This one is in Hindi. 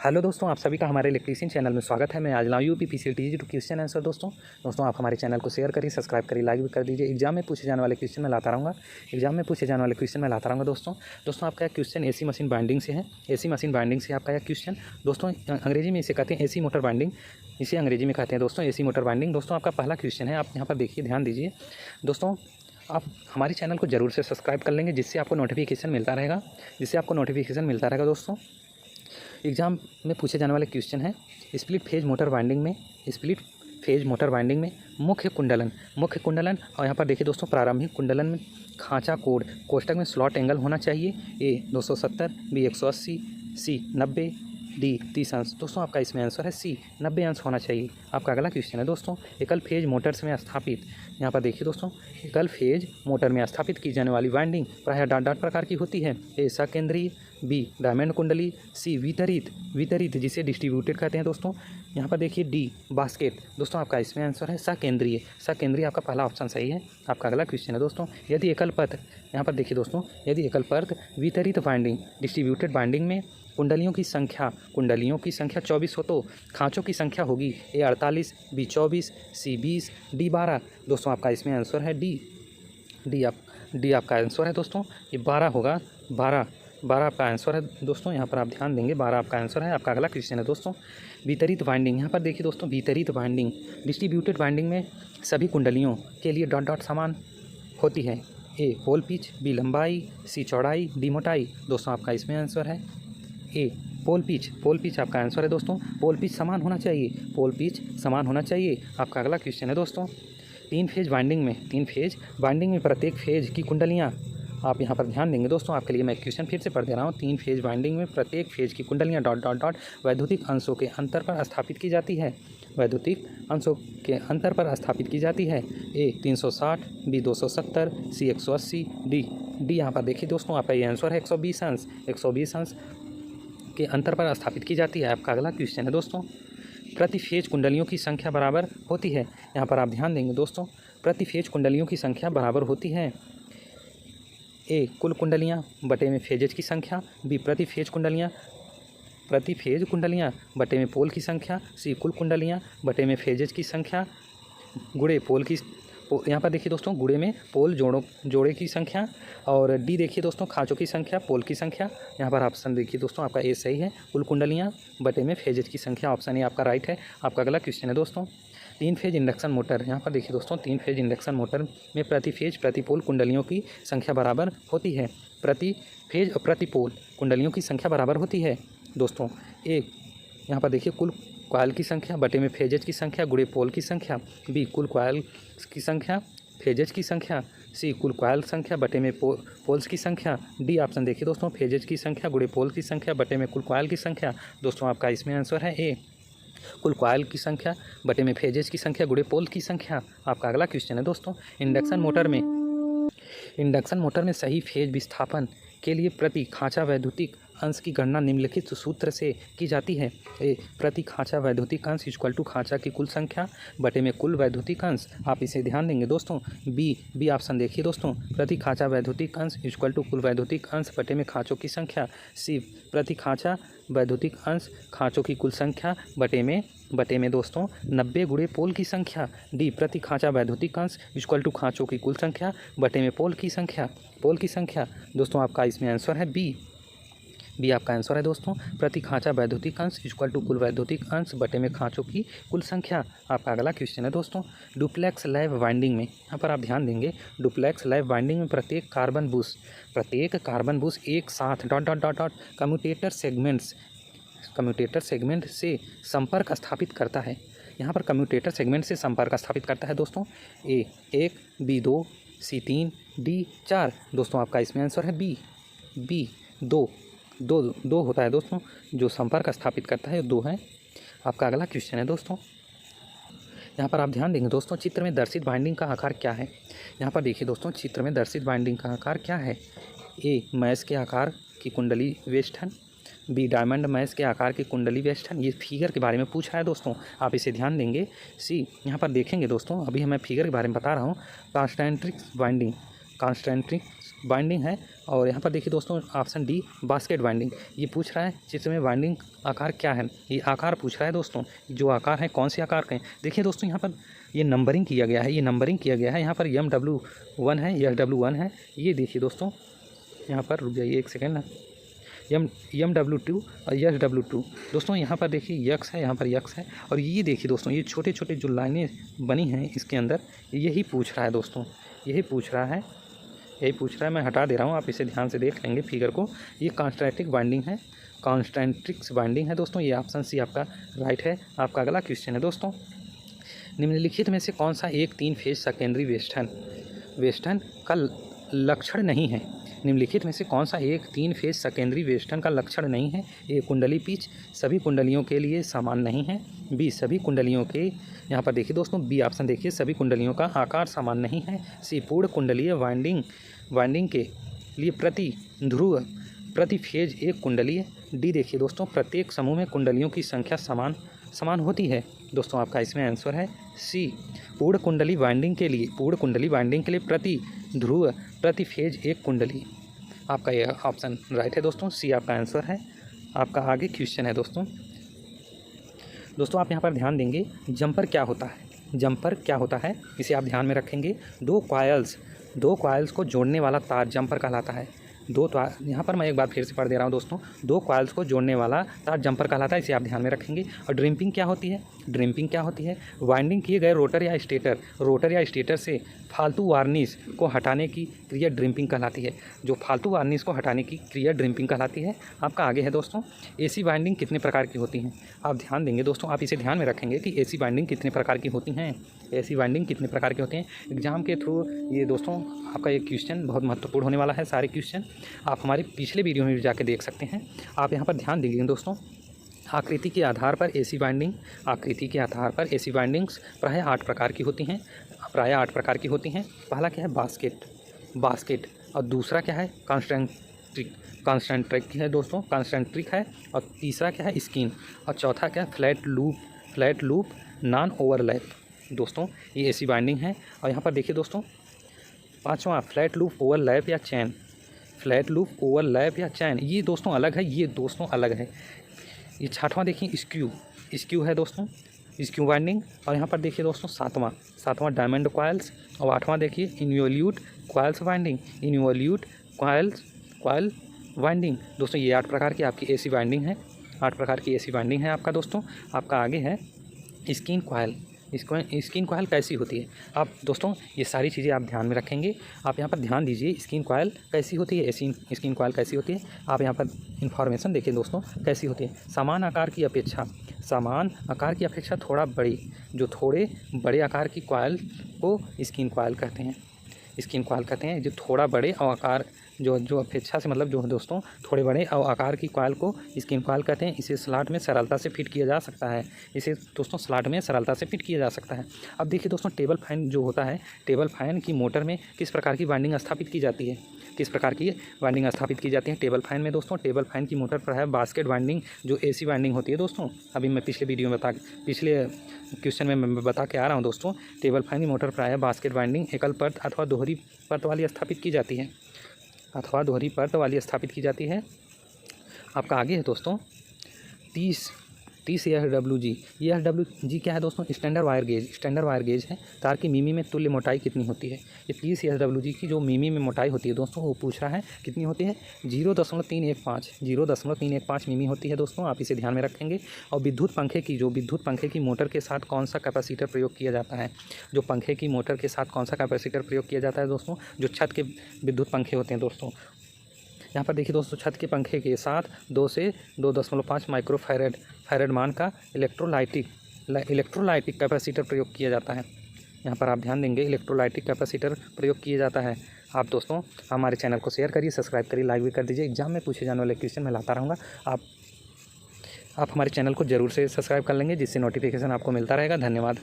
हेलो दोस्तों, आप सभी का हमारे इलेक्ट्रीशियन चैनल में स्वागत है। मैं आज लाऊं यूपी पीसीटी टू क्वेश्चन आंसर। दोस्तों आप हमारे चैनल को शेयर करिए, सब्सक्राइब करिए, लाइक भी कर दीजिए। एग्जाम में पूछे जाने वाले क्वेश्चन मैं लाता रहूँगा। दोस्तों आपका क्वेश्चन एसी मशीन बाइंडिंग से है। एसी मशीन बाइंडिंग से आपका यह क्वेश्चन दोस्तों अंग्रेजी में इसे कहते हैं एसी मोटर बाइंडिंग, इसे अंग्रेजी में कहते हैं दोस्तों एसी मोटर बाइंडिंग। दोस्तों आपका पहला क्वेश्चन है, आप यहाँ पर देखिए, ध्यान दीजिए दोस्तों। आप हमारे चैनल को ज़रूर से सब्सक्राइब कर लेंगे, जिससे आपको नोटिफिकेशन मिलता रहेगा। दोस्तों एग्ज़ाम में पूछे जाने वाले क्वेश्चन है स्प्लिट फेज मोटर वाइंडिंग में मुख्य कुंडलन और यहाँ पर देखिए दोस्तों, प्रारंभिक कुंडलन में खांचा कोड कोष्ठक में स्लॉट एंगल होना चाहिए। ए 270, बी 180, सी 90, डी 30 अंश। दोस्तों आपका इसमें आंसर है सी 90 अंश होना चाहिए। आपका अगला क्वेश्चन है दोस्तों, एकल फेज मोटर्स में स्थापित, यहाँ पर देखिए दोस्तों, एकल फेज मोटर में स्थापित की जाने वाली वाइंडिंग प्रायः डाट प्रकार की होती है। ए सकेंद्रीय, बी डायमंड कुंडली, सी वितरित जिसे डिस्ट्रीब्यूटेड कहते हैं। दोस्तों यहाँ पर देखिए डी बास्केट। दोस्तों आपका इसमें आंसर है सकेंद्रीय आपका पहला ऑप्शन सही है। आपका अगला क्वेश्चन है दोस्तों, यदि एकल पथ, यहाँ पर देखिए दोस्तों, यदि एकल पथ वितरित वाइंडिंग डिस्ट्रीब्यूटेड वाइंडिंग में कुंडलियों की संख्या 24 हो तो खांचों की संख्या होगी ए 48, बी 24, सी 20, डी 12। दोस्तों आपका इसमें आंसर है डी आपका आंसर है दोस्तों, ये 12 होगा। 12 आपका आंसर है दोस्तों, यहाँ पर आप ध्यान देंगे, 12 आपका आंसर है। आपका अगला क्वेश्चन है दोस्तों, वितरित वाइंडिंग, यहाँ पर देखिए दोस्तों, वितरित वाइंडिंग डिस्ट्रीब्यूटेड वाइंडिंग में सभी कुंडलियों के लिए डॉट समान होती है। ए पोल पिच, बी लंबाई, सी चौड़ाई, डी मोटाई। दोस्तों आपका इसमें आंसर है ए पोल पिच आपका आंसर है दोस्तों, पोल पिच समान होना चाहिए। आपका अगला क्वेश्चन है दोस्तों, तीन फेज बाइंडिंग में प्रत्येक फेज की कुंडलियाँ, आप यहाँ पर ध्यान देंगे दोस्तों, आपके लिए मैं क्वेश्चन फिर से पढ़ दे रहा हूँ। तीन फेज बाइंडिंग में प्रत्येक फेज की कुंडलियाँ डॉट वैद्युतिक अंशों के अंतर पर स्थापित की जाती है। ए 360, बी 270, सी 180, डी यहाँ पर देखिए दोस्तों, आपका ये आंसर है 120 अंश के अंतर पर स्थापित की जाती है। आपका अगला क्वेश्चन है दोस्तों, प्रति फेज कुंडलियों की संख्या बराबर होती है। यहाँ पर आप ध्यान देंगे दोस्तों, प्रति फेज कुंडलियों की संख्या बराबर होती है। ए कुल कुंडलियाँ बटे में फेजेज की संख्या, बी प्रति फेज कुंडलियाँ बटे में पोल की संख्या, सी कुल कुंडलियाँ बटे में फेजेज की संख्या गुणे पोल की, यहाँ पर देखिए दोस्तों, गुणे में पोल जोड़े की संख्या, और डी देखिए दोस्तों, खांचों की संख्या, पोल की संख्या। यहाँ पर ऑप्शन देखिए दोस्तों, आपका ए सही है, कुल कुंडलियाँ बटे में फेजेज की संख्या, ऑप्शन ए आपका राइट है। आपका अगला क्वेश्चन है दोस्तों, तीन फेज इंडक्शन मोटर, यहाँ पर देखिए दोस्तों, तीन फेज इंडक्शन मोटर में प्रति फेज प्रति पोल कुंडलियों की संख्या बराबर होती है। प्रति फेज और प्रति पोल कुंडलियों की संख्या बराबर होती है दोस्तों। एक यहाँ पर देखिए, कुल कॉइल की संख्या बटे में फेजेज की संख्या गुणे पोल की संख्या, बी कुल कॉइल की संख्या फेजेज की संख्या, सी कुल कॉइल संख्या बटे में पोल्स की संख्या, डी ऑप्शन देखिए दोस्तों, फेजेज की संख्या गुणे पोल की संख्या बटे में कुल कॉइल की संख्या। दोस्तों आपका इसमें आंसर है ए कुल कॉइल की संख्या बटे में फेजेज की संख्या गुणे पोल की संख्या। आपका अगला क्वेश्चन है दोस्तों, इंडक्शन मोटर में सही फेज विस्थापन के लिए प्रति खांचा वैद्युतिक अंश की गणना निम्नलिखित सूत्र से की जाती है। ए प्रति खांचा वैद्युतिक अंश इक्वल टू खांचा की कुल संख्या बटे में कुल वैद्युतिक अंश। आप इसे ध्यान देंगे दोस्तों, बी ऑप्शन देखिए दोस्तों, प्रति खांचा वैद्युतिक अंश इक्वल टू कुल वैद्युतिक अंश बटे में खांचों की संख्या। सी प्रति खांचा वैद्युतिक अंश खांचों की कुल संख्या बटे में दोस्तों 90 गुणे पोल की संख्या। डी प्रति खांचा वैद्युतिक अंश इक्वल टू खांचों की कुल संख्या बटे में पोल की संख्या। दोस्तों आपका इसमें आंसर है बी आपका आंसर है दोस्तों, प्रति खांचा वैद्युतिक अंश इक्वल टू कुल वैद्युतिक अंश बटे में खांचों की कुल संख्या। आपका अगला क्वेश्चन है दोस्तों, डुप्लेक्स लैब वाइंडिंग में, यहाँ पर आप ध्यान देंगे, डुप्लेक्स लैब वाइंडिंग में प्रत्येक कार्बन बुश एक साथ डॉट कम्यूटेटर सेगमेंट से संपर्क स्थापित करता है। यहाँ पर कम्यूटेटर सेगमेंट से संपर्क स्थापित करता है दोस्तों। ए 1, बी 2, सी 3, डी 4। दोस्तों आपका इसमें आंसर है बी 2 होता है दोस्तों, जो संपर्क स्थापित करता है 2 है। आपका अगला क्वेश्चन है दोस्तों, यहाँ पर आप ध्यान देंगे दोस्तों, चित्र में दर्शित बाइंडिंग का आकार क्या है। यहाँ पर देखिए दोस्तों, चित्र में दर्शित बाइंडिंग का आकार क्या है। ए मैश के आकार की कुंडली वेष्टन, बी डायमंड मैश के आकार की कुंडली वेष्टन। ये फिगर के बारे में पूछा है दोस्तों, आप इसे ध्यान देंगे। सी यहाँ पर देखेंगे दोस्तों, अभी मैं फिगर के बारे में बता रहा हूँ, कॉन्सेंट्रिक वाइंडिंग है। और यहाँ पर देखिए दोस्तों ऑप्शन डी बास्केट वाइंडिंग। ये पूछ रहा है चित्र में वाइंडिंग आकार क्या है, ये आकार पूछ रहा है दोस्तों। जो आकार है कौन से आकार के हैं, देखिए दोस्तों यहाँ पर ये नंबरिंग किया गया है, ये नंबरिंग किया गया है। यहाँ पर MW1 है, SW1 है। ये देखिए दोस्तों यहाँ पर रुक जाइए एक सेकेंड ना, MW2 और SW2 दोस्तों। यहाँ पर देखिए यक्स है, यहाँ पर यक्स है। और ये देखिए दोस्तों ये छोटे छोटे जो लाइनें बनी हैं इसके अंदर, यही पूछ रहा है दोस्तों, यही पूछ रहा है, यही पूछ रहा है। मैं हटा दे रहा हूँ, आप इसे ध्यान से देख लेंगे फिगर को। ये कॉन्स्टेंट्रिक बाइंडिंग है, कॉन्स्टेंट्रिक्स बाइंडिंग है दोस्तों। ये ऑप्शन सी आपका राइट है। आपका अगला क्वेश्चन है दोस्तों, निम्नलिखित में से कौन सा एक 3 फेज सेकेंडरी वेस्टर्न का लक्षण नहीं है। निम्नलिखित में से कौन सा एक 3 फेज सेकेंडरी वेस्टर्न का लक्षण नहीं है। ए कुंडली पिच सभी कुंडलियों के लिए समान नहीं है। बी सभी कुंडलियों के, यहाँ पर देखिए दोस्तों बी ऑप्शन देखिए, सभी कुंडलियों का आकार समान नहीं है। सी पूर्ण कुंडलीय वाइंडिंग के लिए प्रति फेज एक कुंडली है। डी देखिए दोस्तों प्रत्येक समूह में कुंडलियों की संख्या समान होती है। दोस्तों आपका इसमें आंसर है सी पूर्ण कुंडली वाइंडिंग के लिए प्रति फेज एक कुंडली। आपका यह ऑप्शन राइट है दोस्तों, सी आपका आंसर है। आपका आगे क्वेश्चन है दोस्तों आप यहाँ पर ध्यान देंगे, जंपर क्या होता है, इसे आप ध्यान में रखेंगे। दो कॉइल्स को जोड़ने वाला तार जंपर कहलाता है। यहाँ पर मैं एक बार फिर से पढ़ दे रहा हूँ दोस्तों, 2 कॉइल्स को जोड़ने वाला तार जंपर कहलाता है, इसे आप ध्यान में रखेंगे। और ड्रिम्पिंग क्या होती है, वाइंडिंग किए गए रोटर या स्टेटर से फालतू वार्निश को हटाने की क्रिया ड्रिम्पिंग कहलाती है। जो फालतू वार्निश को हटाने की क्रिया ड्रिम्पिंग कहलाती है। आपका आगे है दोस्तों, एसी वाइंडिंग कितने प्रकार की होती हैं। आप ध्यान देंगे दोस्तों, आप इसे ध्यान में रखेंगे कि एसी वाइंडिंग कितने प्रकार की होती हैं। एग्जाम के थ्रू ये दोस्तों आपका ये क्वेश्चन बहुत महत्वपूर्ण होने वाला है। सारे क्वेश्चन आप हमारे पिछले वीडियो में भी जाके देख सकते हैं। आप यहाँ पर ध्यान दीजिए दोस्तों, आकृति के आधार पर एसी वाइंडिंग्स प्रायः 8 प्रकार की होती हैं। पहला क्या है, बास्केट। और दूसरा क्या है, कॉन्स्टेंट्रिक है दोस्तों, कॉन्स्टेंट्रिक है। और तीसरा क्या है, स्किन। और चौथा क्या है, फ्लैट लूप नॉन ओवरलैप। दोस्तों ये एसी वाइंडिंग है। और यहाँ पर देखिए दोस्तों, पाँचवा फ्लैट लूप ओवरलैप या चैन, ये दोस्तों अलग है। ये छठवां देखिए, स्क्यू है दोस्तों, स्क्यू वाइंडिंग। और यहाँ पर देखिए दोस्तों सातवां डायमंड कॉइल्स। और 8वां देखिए इन्वोल्यूट कॉइल्स वाइंडिंग। दोस्तों ये 8 प्रकार की आपकी एसी वाइंडिंग है, 8 प्रकार की एसी वाइंडिंग है आपका दोस्तों। आपका आगे है स्किन कॉइल कैसी होती है। आप दोस्तों ये सारी चीज़ें आप ध्यान में रखेंगे। आप यहाँ पर ध्यान दीजिए, स्किन कॉइल कैसी होती है, स्किन कॉइल कैसी होती है। आप यहाँ पर इन्फॉर्मेशन देखिए दोस्तों कैसी होती है। समान आकार की अपेक्षा थोड़ा बड़ी, जो थोड़े बड़े आकार की कॉइल को स्किन कॉइल कहते हैं। जो थोड़ा बड़े और आकार जो अपेक्षा से मतलब जो दोस्तों थोड़े बड़े और आकार की कॉइल को स्किन कॉइल कहते हैं। इसे स्लॉट में सरलता से फिट किया जा सकता है। अब देखिए दोस्तों, टेबल फैन जो होता है, टेबल फैन की मोटर में किस प्रकार की वाइंडिंग स्थापित की जाती है। टेबल फैन में दोस्तों, टेबल फैन की मोटर पर है बास्केट वाइंडिंग, जो एसी वाइंडिंग होती है दोस्तों। अभी मैं पिछले क्वेश्चन में मैं बता के आ रहा हूँ दोस्तों, टेबल फैन की मोटर पर है बास्केट वाइंडिंग एकल परत अथवा दोहरी परत वाली स्थापित की जाती है। आपका आगे है दोस्तों 30 SWG। ये SWG क्या है दोस्तों, स्टैंडर्ड वायर गेज है। तार की मीमी में तुल्य मोटाई कितनी होती है। ये 30 SWG की जो मीमी में मोटाई होती है दोस्तों, वो पूछ रहा है कितनी होती है, 0.315 मीमी होती है दोस्तों। आप इसे ध्यान में रखेंगे। और विद्युत पंखे की मोटर के साथ कौन सा कैपेसिटर प्रयोग किया जाता है। जो पंखे की मोटर के साथ कौन सा कैपेसिटर प्रयोग किया जाता है दोस्तों, जो छत के विद्युत पंखे होते हैं दोस्तों। यहाँ पर देखिए दोस्तों, छत के पंखे के साथ 2 से 2.5 माइक्रोफैरड मान का इलेक्ट्रोलाइटिक कैपेसिटर प्रयोग किया जाता है। यहाँ पर आप ध्यान देंगे, इलेक्ट्रोलाइटिक कैपेसिटर प्रयोग किया जाता है। आप दोस्तों हमारे चैनल को शेयर करिए, सब्सक्राइब करिए, लाइक भी कर दीजिए। एग्जाम में पूछे जाने वाले क्वेश्चन मैं लाता रहूँगा। आप हमारे चैनल को ज़रूर से सब्सक्राइब कर लेंगे, जिससे नोटिफिकेशन आपको मिलता रहेगा। धन्यवाद।